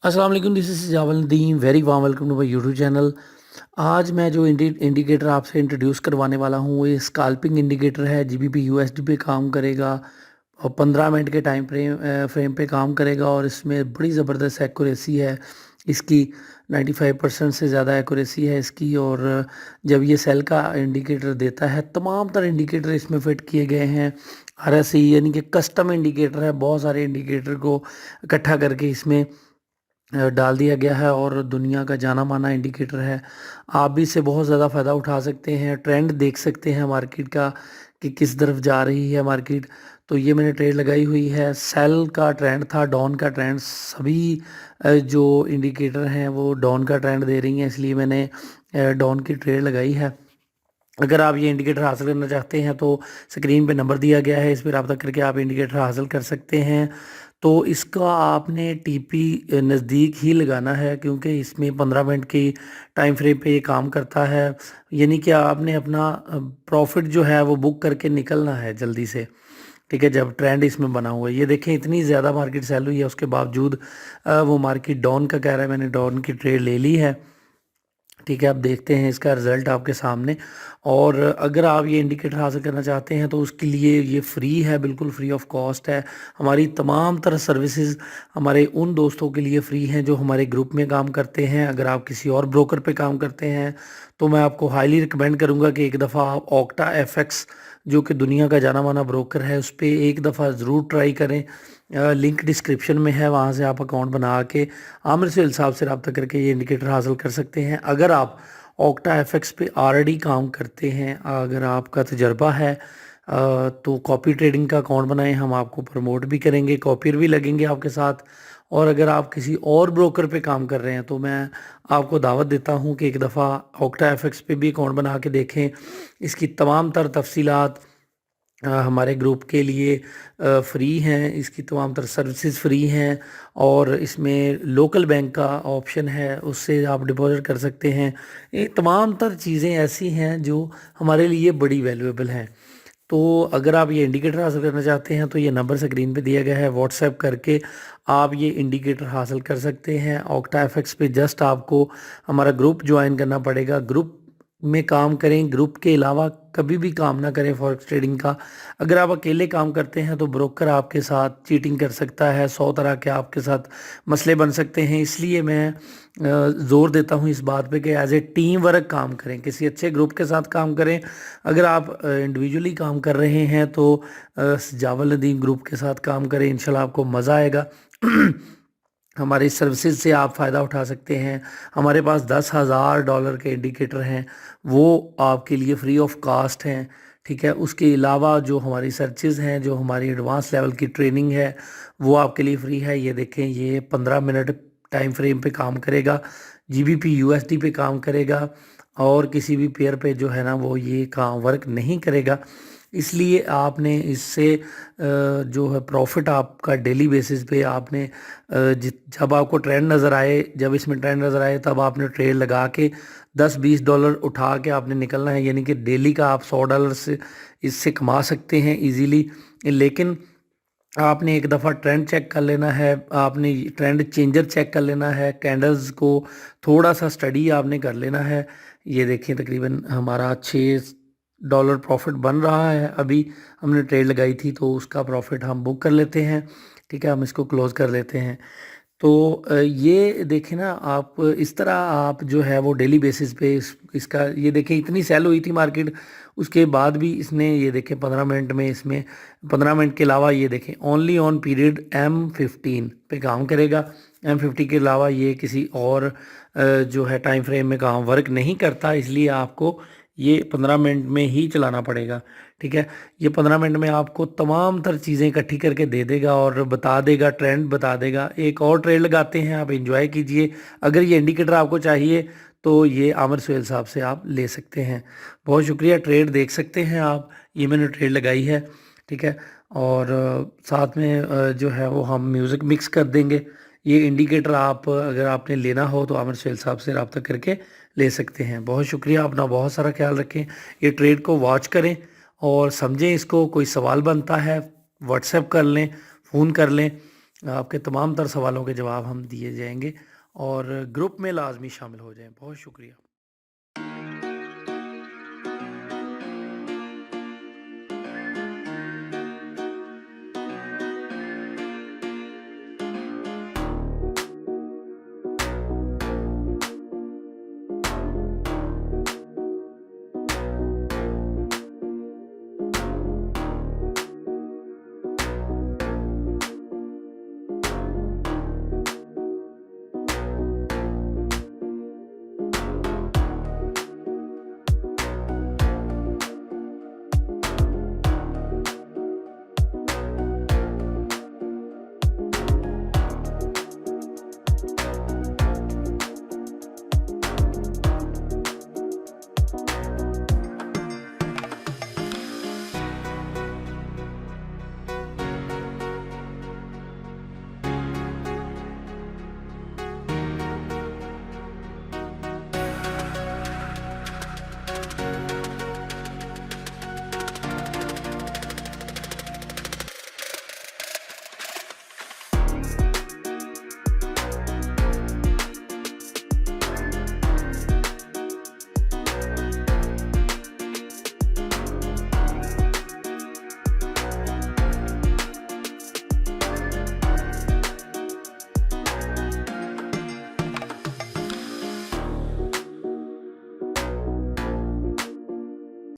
अस्सलाम वालेकुम, this is Jawal Nadeem. Very warm welcome to my YouTube channel. आज मैं जो इंडिकेटर आपसे इंट्रोड्यूस करवाने वाला हूँ, ये स्काल्पिंग इंडिकेटर है। जीबीपी यूएसडी पे काम करेगा और 15 मिनट के टाइम फ्रेम पे काम करेगा और इसमें बड़ी ज़बरदस्त एक्यूरेसी है इसकी। 95% से ज़्यादा एक्यूरेसी है इसकी। और जब ये सेल का इंडिकेटर देता है, तमाम तरह इंडिकेटर इसमें फिट किए गए हैं। आरएसई यानी कि कस्टम इंडिकेटर है। बहुत सारे इंडिकेटर को इकट्ठा करके इसमें डाल दिया गया है और दुनिया का जाना माना इंडिकेटर है। आप भी इससे बहुत ज़्यादा फ़ायदा उठा सकते हैं, ट्रेंड देख सकते हैं मार्केट का कि किस तरफ जा रही है मार्केट। तो ये मैंने ट्रेड लगाई हुई है। सेल का ट्रेंड था, डाउन का ट्रेंड। सभी जो इंडिकेटर हैं वो डाउन का ट्रेंड दे रही हैं, इसलिए मैंने डाउन की ट्रेड लगाई है। अगर आप ये इंडिकेटर हासिल करना चाहते हैं तो स्क्रीन पे नंबर दिया गया है, इस पर रब्ता करके आप इंडिकेटर हासिल कर सकते हैं। तो इसका आपने टीपी नज़दीक ही लगाना है, क्योंकि इसमें 15 मिनट की टाइम फ्रेम पे ये काम करता है। यानी कि आपने अपना प्रॉफिट जो है वो बुक करके निकलना है जल्दी से। ठीक है, जब ट्रेंड इसमें बना हुआ है। ये देखें, इतनी ज़्यादा मार्केट सेल हुई है, उसके बावजूद वो मार्केट डाउन का कह रहा है। मैंने डाउन की ट्रेड ले ली है। ठीक है, आप देखते हैं इसका रिज़ल्ट आपके सामने। और अगर आप ये इंडिकेटर हासिल करना चाहते हैं तो उसके लिए ये फ्री है, बिल्कुल फ्री ऑफ कॉस्ट है। हमारी तमाम तरह सर्विसेज हमारे उन दोस्तों के लिए फ्री हैं जो हमारे ग्रुप में काम करते हैं। अगर आप किसी और ब्रोकर पे काम करते हैं तो मैं आपको हाईली रिकमेंड करूंगा कि एक दफ़ा आप ऑक्टा एफएक्स, जो कि दुनिया का जाना माना ब्रोकर है, उस पर एक दफ़ा ज़रूर ट्राई करें। लिंक डिस्क्रिप्शन में है, वहाँ से आप अकाउंट बना के आमिर से साहब से रब्ता करके ये इंडिकेटर हासिल कर सकते हैं। अगर आप ऑक्टा एफएक्स पे ऑलरेडी काम करते हैं, अगर आपका तजर्बा है, तो कॉपी ट्रेडिंग का अकाउंट बनाएं, हम आपको प्रमोट भी करेंगे, कॉपियर भी लगेंगे आपके साथ। और अगर आप किसी और ब्रोकर पे काम कर रहे हैं तो मैं आपको दावत देता हूं कि एक दफ़ा ऑक्टा एफएक्स पे भी अकाउंट बना के देखें। इसकी तमाम तर तफसीलात हमारे ग्रुप के लिए फ्री हैं, इसकी तमाम तरह सर्विसेज फ्री हैं। और इसमें लोकल बैंक का ऑप्शन है, उससे आप डिपॉजिट कर सकते हैं। ये तमाम तर चीज़ें ऐसी हैं जो हमारे लिए बड़ी वैल्यूएबल हैं। तो अगर आप ये इंडिकेटर हासिल करना चाहते हैं तो ये नंबर स्क्रीन पे दिया गया है, व्हाट्सएप करके आप ये इंडिकेटर हासिल कर सकते हैं। ऑक्टा एफएक्स पे जस्ट आपको हमारा ग्रुप ज्वाइन करना पड़ेगा। ग्रुप में काम करें, ग्रुप के अलावा कभी भी काम ना करें फॉरेक्स ट्रेडिंग का। अगर आप अकेले काम करते हैं तो ब्रोकर आपके साथ चीटिंग कर सकता है, 100 तरह के आपके साथ मसले बन सकते हैं। इसलिए मैं ज़ोर देता हूँ इस बात पे कि एज ए टीम वर्क काम करें, किसी अच्छे ग्रुप के साथ काम करें। अगर आप इंडिविजुअली काम कर रहे हैं तो जावल नदीम ग्रुप के साथ काम करें, इंशाल्लाह आपको मज़ा आएगा। हमारी सर्विसेज से आप फ़ायदा उठा सकते हैं। हमारे पास $10,000 के इंडिकेटर हैं, वो आपके लिए फ्री ऑफ कास्ट हैं। ठीक है, उसके अलावा जो हमारी सर्चेज़ हैं, जो हमारी एडवांस लेवल की ट्रेनिंग है, वो आपके लिए फ्री है। ये देखें, ये 15 मिनट टाइम फ्रेम पे काम करेगा, जीबीपी यूएसडी पे काम करेगा, और किसी भी पेयर पे जो है ना वो ये काम वर्क नहीं करेगा। इसलिए आपने इससे जो है प्रॉफिट आपका डेली बेसिस पे आपने जब आपको ट्रेंड नज़र आए, जब इसमें ट्रेंड नज़र आए, तब आपने ट्रेड लगा के $10-20 उठा के आपने निकलना है। यानी कि डेली का आप $100 से इससे कमा सकते हैं इजीली। लेकिन आपने एक दफ़ा ट्रेंड चेक कर लेना है, आपने ट्रेंड चेंजर चेक कर लेना है, कैंडल्स को थोड़ा सा स्टडी आपने कर लेना है। ये देखिए, तकरीबन हमारा $6 प्रॉफिट बन रहा है। अभी हमने ट्रेड लगाई थी तो उसका प्रॉफिट हम बुक कर लेते हैं। ठीक है, हम इसको क्लोज कर लेते हैं। तो ये देखें ना आप, इस तरह आप जो है वो डेली बेसिस पे इसका ये देखें, इतनी सेल हुई थी मार्केट, उसके बाद भी इसने ये देखें 15 मिनट में, इसमें 15 मिनट के अलावा ये देखें ओनली ऑन पीरियड M15 पे काम करेगा। M50 के अलावा ये किसी और जो है टाइम फ्रेम में काम वर्क नहीं करता, इसलिए आपको ये 15 मिनट में ही चलाना पड़ेगा। ठीक है, ये 15 मिनट में आपको तमाम तर चीज़ें इकट्ठी करके दे देगा और बता देगा, ट्रेंड बता देगा। एक और ट्रेड लगाते हैं, आप एंजॉय कीजिए। अगर ये इंडिकेटर आपको चाहिए तो ये आमिर सुहेल साहब से आप ले सकते हैं। बहुत शुक्रिया। ट्रेड देख सकते हैं आप, ये मैंने ट्रेड लगाई है। ठीक है, और साथ में जो है वो हम म्यूज़िक मिक्स कर देंगे। ये इंडिकेटर आप अगर आपने लेना हो तो आमिर सुहेल साहब से रब्ता करके ले सकते हैं। बहुत शुक्रिया, अपना बहुत सारा ख्याल रखें। ये ट्रेड को वॉच करें और समझें इसको। कोई सवाल बनता है व्हाट्सएप कर लें, फ़ोन कर लें। आपके तमाम तर सवालों के जवाब हम दिए जाएँगे और ग्रुप में लाज़मी शामिल हो जाएँ। बहुत शुक्रिया।